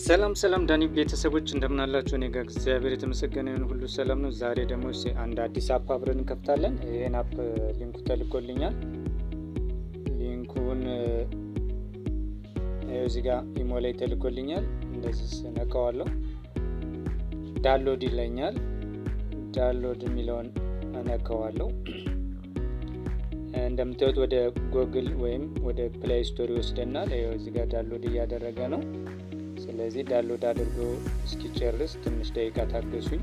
ሰላም ዳኒ ቤተሰቦች እንደምን አላችሁ? እኔ ጋር እግዚአብሔር የተመሰገነ ይሁን ሁሉ ሰላም ነው። ዛሬ ደግሞ አንድ አዲስ አፕ አብረን እንከፍታለን። ይሄን አፕ ሊንኩ ተልኮልኛል። ሊንኩን እዚህ ጋር ኢሞ ላይ ተልኮልኛል። እንደዚህ ስነካዋለሁ ዳውንሎድ ይለኛል። ዳውንሎድ የሚለውን እነካዋለሁ። እንደምታዩት ወደ ጉግል ወይም ወደ ፕሌይ ስቶር ይወስደናል። ይኸው እዚህ ጋር ዳውንሎድ እያደረገ ነው። ስለዚህ ዳውንሎድ አድርጎ እስኪጨርስ ትንሽ ደቂቃ ታገሱኝ።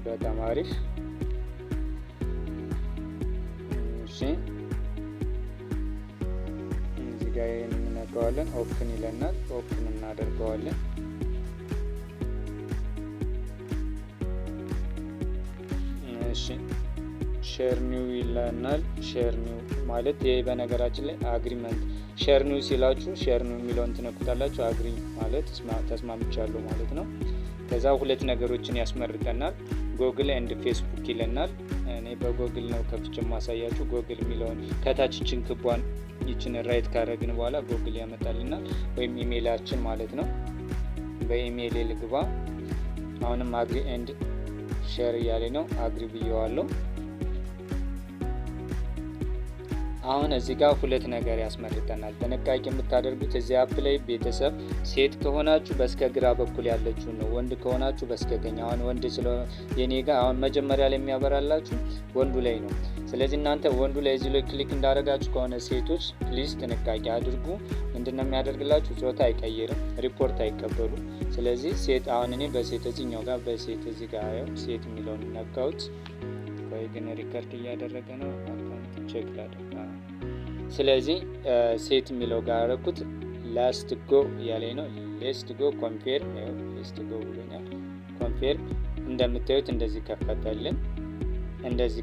በጣም አሪፍ። እሺ እዚህ ጋር እንነካዋለን። ኦፕን ይለናል። ኦፕን እናደርገዋለን። እሺ ሼር ኒው ይለናል። ሼር ኒው ማለት ይሄ በነገራችን ላይ አግሪመንት ሼር ኒው ሲላችሁ ሼር ኒው የሚለውን ትነኩታላችሁ። አግሪ ማለት ተስማምቻለሁ ማለት ነው። ከዛ ሁለት ነገሮችን ያስመርጠናል። ጎግል ኤንድ ፌስቡክ ይለናል። እኔ በጎግል ነው ከፍቼ ማሳያችሁ። ጎግል የሚለውን ከታች ይችን ክቧን ይችን ራይት ካረግን በኋላ ጎግል ያመጣልናል፣ ወይም ኢሜይላችን ማለት ነው። በኢሜይል ልግባ። አሁንም አግሪ ኤንድ ሼር እያለ ነው። አግሪ ብየዋለሁ። አሁን እዚህ ጋር ሁለት ነገር ያስመርጠናል። ጥንቃቄ የምታደርጉት እዚህ አፕ ላይ ቤተሰብ ሴት ከሆናችሁ በስተግራ በኩል ያለችው ነው፣ ወንድ ከሆናችሁ በስተቀኝ። አሁን ወንድ ስለሆነ የኔ ጋር አሁን መጀመሪያ ላይ የሚያበራላችሁ ወንዱ ላይ ነው። ስለዚህ እናንተ ወንዱ ላይ እዚህ ላይ ክሊክ እንዳደረጋችሁ ከሆነ ሴቶች ፕሊዝ ጥንቃቄ አድርጉ። ምንድነው የሚያደርግላችሁ? ጾታ አይቀይርም፣ ሪፖርት አይቀበሉ። ስለዚህ ሴት አሁን እኔ በሴት እዚህኛው ጋር በሴት እዚህ ጋር ያው ሴት የሚለውን ነካውት። ቆይ ግን ሪከርድ እያደረገ ነው። አካውንት ቼክ ላድርግ። ስለዚህ ሴት የሚለው ጋር አደረኩት። ላስት ጎ እያለኝ ነው። ሌስት ጎ ኮንፊርም ነው። ሌስት ጎ ብሎኛል። ኮንፊርም እንደምታዩት እንደዚህ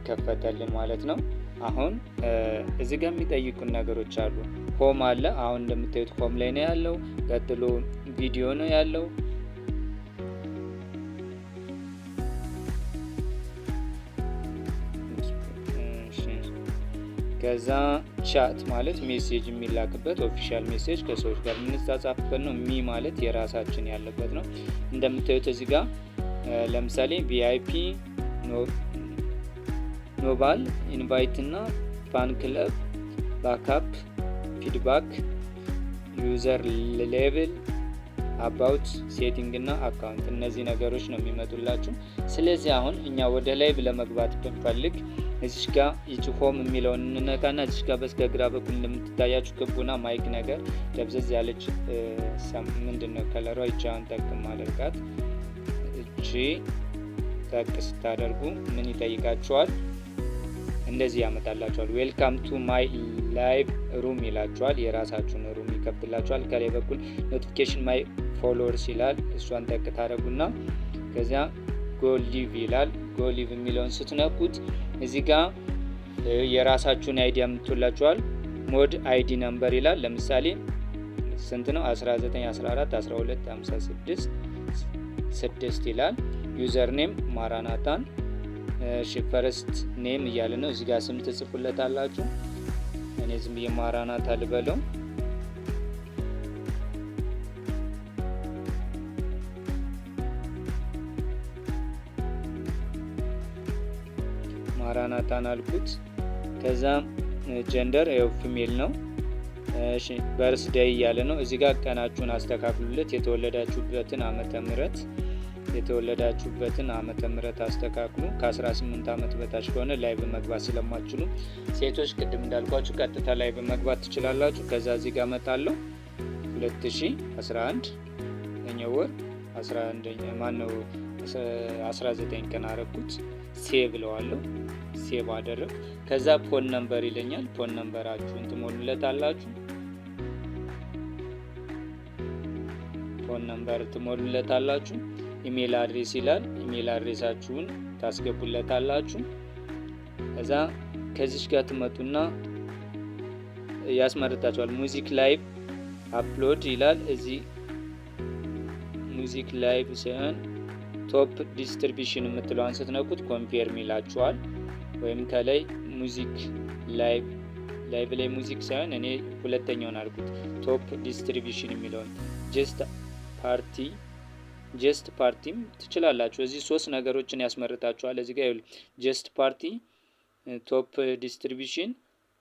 ከፈተልን ማለት ነው። አሁን እዚህ ጋር የሚጠይቁን ነገሮች አሉ። ሆም አለ። አሁን እንደምታዩት ሆም ላይ ነው ያለው። ቀጥሎ ቪዲዮ ነው ያለው። ከዛ ቻት ማለት ሜሴጅ የሚላክበት ኦፊሻል ሜሴጅ ከሰዎች ጋር የምንጻጻፍበት ነው። ሚ ማለት የራሳችን ያለበት ነው። እንደምታዩት እዚህ ጋር ለምሳሌ ቪአይፒ፣ ኖባል፣ ኢንቫይት እና ፋን ክለብ፣ ባክአፕ፣ ፊድባክ፣ ዩዘር ሌቭል፣ አባውት፣ ሴቲንግ እና አካውንት እነዚህ ነገሮች ነው የሚመጡላችሁ። ስለዚህ አሁን እኛ ወደ ላይቭ ለመግባት ብንፈልግ እዚህ ጋር ይቺ ሆም የሚለውን እንነካና እዚህ ጋር በስተግራ በኩል እንደምትታያችሁ ክቡና ማይክ ነገር ደብዘዝ ያለች ምንድነው ከለሯ ይቻን ጠቅም ማድረጋት። እቺ ጠቅ ስታደርጉ ምን ይጠይቃችኋል? እንደዚህ ያመጣላችኋል። ዌልካም ቱ ማይ ላይቭ ሩም ይላችኋል። የራሳችሁን ሩም ይከፍትላችኋል። ከላይ በኩል ኖቲፊኬሽን ማይ ፎሎወርስ ይላል። እሷን ጠቅ ታደርጉና ከዚያ ጎ ሊቭ ይላል። ጎ ሊቭ የሚለውን ስትነኩት እዚህ ጋር የራሳችሁን አይዲ ያመጡላችኋል። ሞድ አይዲ ነምበር ይላል። ለምሳሌ ስንት ነው? 19 14 12 56 6 ይላል። ዩዘር ኔም ማራናታን፣ ፈርስት ኔም እያለ ነው። እዚህ ጋር ስም ትጽፉለታላችሁ። እኔ ዝም ብዬ ማራናታ ልበለው። ማራናታን አልኩት። ከዛ ጀንደር ፊሜል ነው። እሺ በርስ ዴይ እያለ ነው። እዚህ ጋር ቀናችሁን አስተካክሉለት። የተወለዳችሁበትን ዓመተ ምህረት አስተካክሉ። ከ18 ዓመት በታች ከሆነ ላይቭ መግባት ስለማትችሉ ሴቶች ቅድም እንዳልኳችሁ ቀጥታ ላይቭ መግባት ትችላላችሁ። ከዛ እዚህ ጋር መጣለው 2011 ወር 19 ቀን አረኩት። ሴቭ ብለዋለሁ። ሴቭ አደረግ። ከዛ ፎን ነምበር ይለኛል። ፎን ነምበራችሁን ትሞሉለታላችሁ። ኢሜል አድሬስ ይላል። ኢሜል አድሬሳችሁን ታስገቡለታላችሁ። ከዛ ከዚህ ጋር ትመጡና ያስመርጣችኋል። ሙዚክ ላይቭ አፕሎድ ይላል። እዚህ ሙዚክ ላይቭ ሲሆን ቶፕ ዲስትሪቢዩሽን የምትለውን ስትነኩት ኮንፊርም ይላችኋል። ወይም ከላይ ሙዚክ ላይቭ ላይቭ ላይ ሙዚክ ሳይሆን እኔ ሁለተኛውን አልኩት ቶፕ ዲስትሪቢዩሽን የሚለውን ጀስት ፓርቲም ትችላላችሁ። እዚህ 3 ነገሮችን ያስመርጣችኋል። እዚህ ጋር ጀስት ፓርቲ፣ ቶፕ ዲስትሪቢዩሽን፣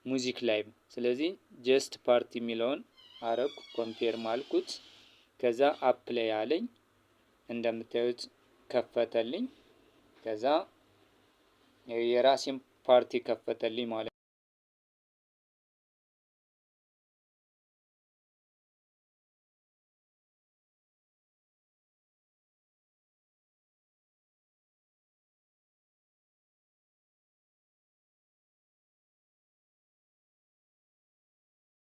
ሙዚክ ላይቭ። ስለዚህ ጀስት ፓርቲ የሚለውን አረኩ፣ ኮንፌርም አልኩት። ከዛ አፕላይ አለኝ። እንደምታዩት ከፈተልኝ። ከዛ የራሴን ፓርቲ ከፈተልኝ ማለት